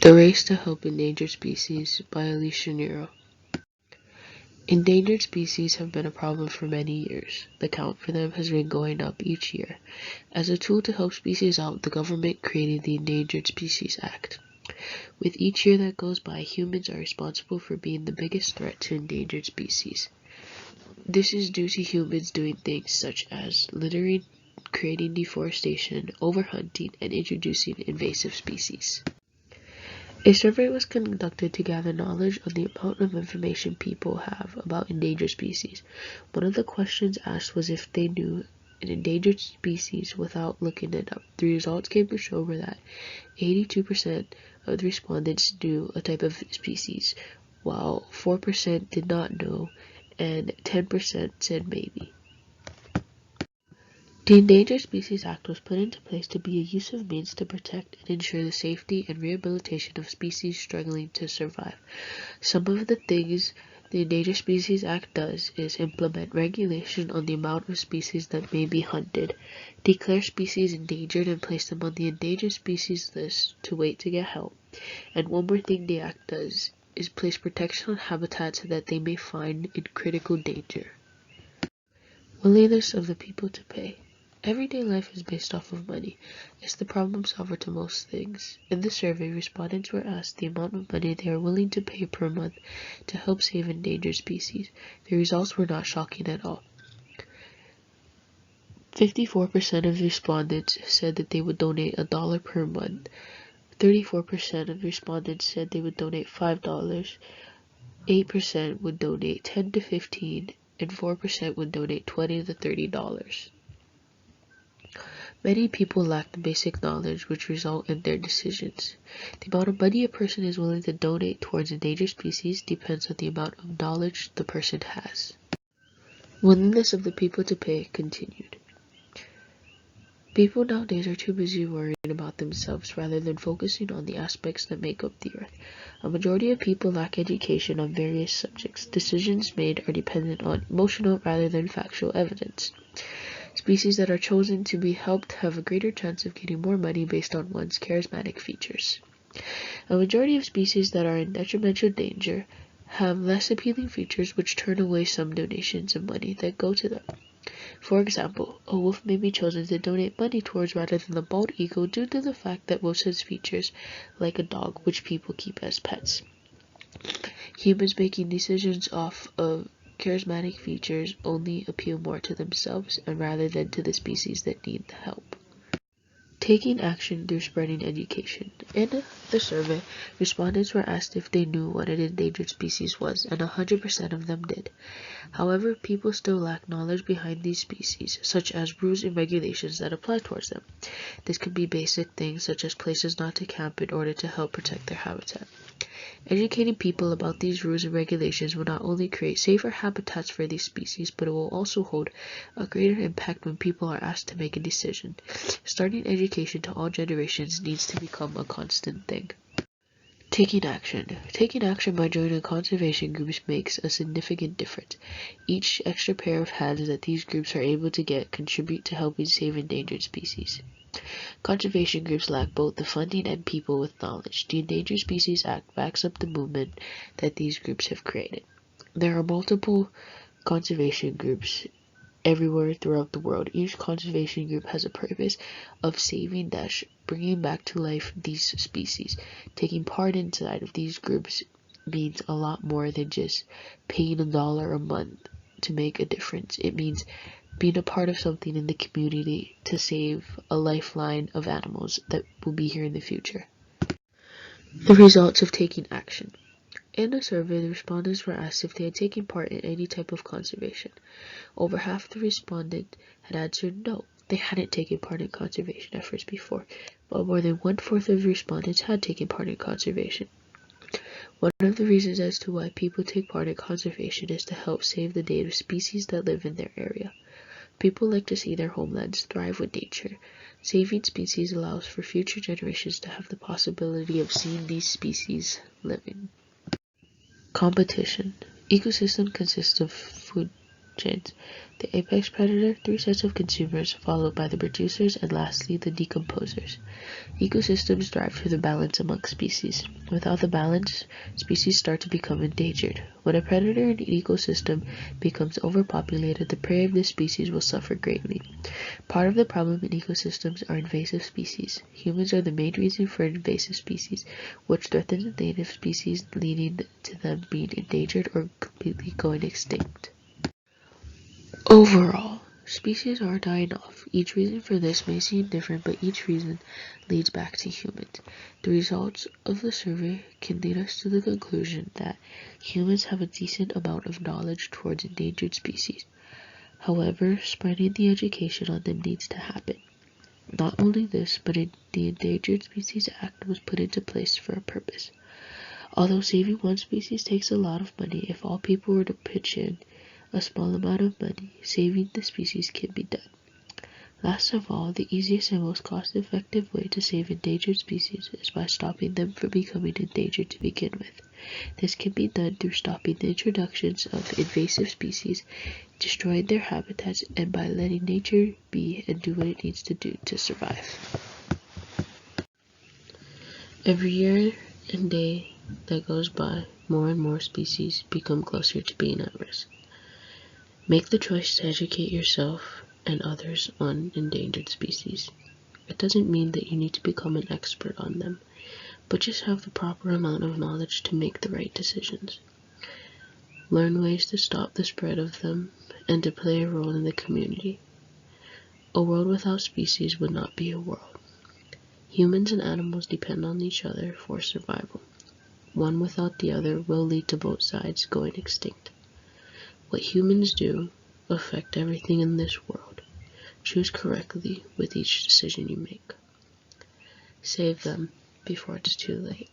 The Race to Help Endangered Species by Alicia Niro. Endangered species have been a problem for many years. The count for them has been going up each year. As a tool to help species out, the government created the Endangered Species Act. With each year that goes by, humans are responsible for being the biggest threat to endangered species. This is due to humans doing things such as littering, creating deforestation, overhunting, and introducing invasive species. A survey was conducted to gather knowledge on the amount of information people have about endangered species. One of the questions asked was if they knew an endangered species without looking it up. The results came to show that 82% of the respondents knew a type of species, while 4% did not know and 10% said maybe. The Endangered Species Act was put into place to be a use of means to protect and ensure the safety and rehabilitation of species struggling to survive. Some of the things the Endangered Species Act does is implement regulation on the amount of species that may be hunted, declare species endangered and place them on the endangered species list to wait to get help, and one more thing the Act does is place protection on habitats that they may find in critical danger. Willingness of the people to pay. Everyday life is based off of money. It's the problem solver to most things. In the survey, respondents were asked the amount of money they are willing to pay per month to help save endangered species. The results were not shocking at all. 54% of respondents said that they would donate $1 per month. 34% of respondents said they would donate $5. 8% would donate $10 to $15, and 4% would donate $20 to $30. Many people lack the basic knowledge which result in their decisions. The amount of money a person is willing to donate towards endangered species depends on the amount of knowledge the person has. Willingness of the people to pay continued. People nowadays are too busy worrying about themselves rather than focusing on the aspects that make up the earth. A majority of people lack education on various subjects. Decisions made are dependent on emotional rather than factual evidence. Species that are chosen to be helped have a greater chance of getting more money based on one's charismatic features. A majority of species that are in detrimental danger have less appealing features which turn away some donations of money that go to them. For example, a wolf may be chosen to donate money towards rather than the bald eagle due to the fact that wolves has features like a dog which people keep as pets. Humans making decisions off of charismatic features only appeal more to themselves and rather than to the species that need the help. Taking action through spreading education. In the survey, respondents were asked if they knew what an endangered species was, and 100% of them did. However, people still lack knowledge behind these species, such as rules and regulations that apply towards them. This could be basic things such as places not to camp in order to help protect their habitat. Educating people about these rules and regulations will not only create safer habitats for these species, but it will also hold a greater impact when people are asked to make a decision. Starting education to all generations needs to become a constant thing. Taking action. Taking action by joining conservation groups makes a significant difference. Each extra pair of hands that these groups are able to get contribute to helping save endangered species. Conservation groups lack both the funding and people with knowledge. The Endangered Species Act backs up the movement that these groups have created. There are multiple conservation groups everywhere throughout the world. Each conservation group has a purpose of saving bringing back to life these species. Taking part inside of these groups means a lot more than just paying $1 a month to make a difference. It means being a part of something in the community to save a lifeline of animals that will be here in the future. The results of taking action. In a survey, the respondents were asked if they had taken part in any type of conservation. Over half the respondents had answered no, they hadn't taken part in conservation efforts before, but more than 1/4 of the respondents had taken part in conservation. One of the reasons as to why people take part in conservation is to help save the native species that live in their area. People like to see their homelands thrive with nature. Saving species allows for future generations to have the possibility of seeing these species living. Competition. Ecosystem consists of food chains. The apex predator, 3 sets of consumers, followed by the producers, and lastly the decomposers. Ecosystems thrive through the balance among species. Without the balance, species start to become endangered. When a predator in an ecosystem becomes overpopulated, the prey of this species will suffer greatly. Part of the problem in ecosystems are invasive species. Humans are the main reason for invasive species, which threaten the native species, leading to them being endangered or completely going extinct. Overall, species are dying off. Each reason for this may seem different, but each reason leads back to humans. The results of the survey can lead us to the conclusion that humans have a decent amount of knowledge towards endangered species. However, spreading the education on them needs to happen. Not only this, but the Endangered Species Act was put into place for a purpose. Although saving one species takes a lot of money, if all people were to pitch in a small amount of money, saving the species can be done. Last of all, the easiest and most cost-effective way to save endangered species is by stopping them from becoming endangered to begin with. This can be done through stopping the introductions of invasive species, destroying their habitats, and by letting nature be and do what it needs to do to survive. Every year and day that goes by, more and more species become closer to being at risk. Make the choice to educate yourself and others on endangered species. It doesn't mean that you need to become an expert on them, but just have the proper amount of knowledge to make the right decisions. Learn ways to stop the spread of them and to play a role in the community. A world without species would not be a world. Humans and animals depend on each other for survival. One without the other will lead to both sides going extinct. What humans do affect everything in this world. Choose correctly with each decision you make. Save them before it's too late.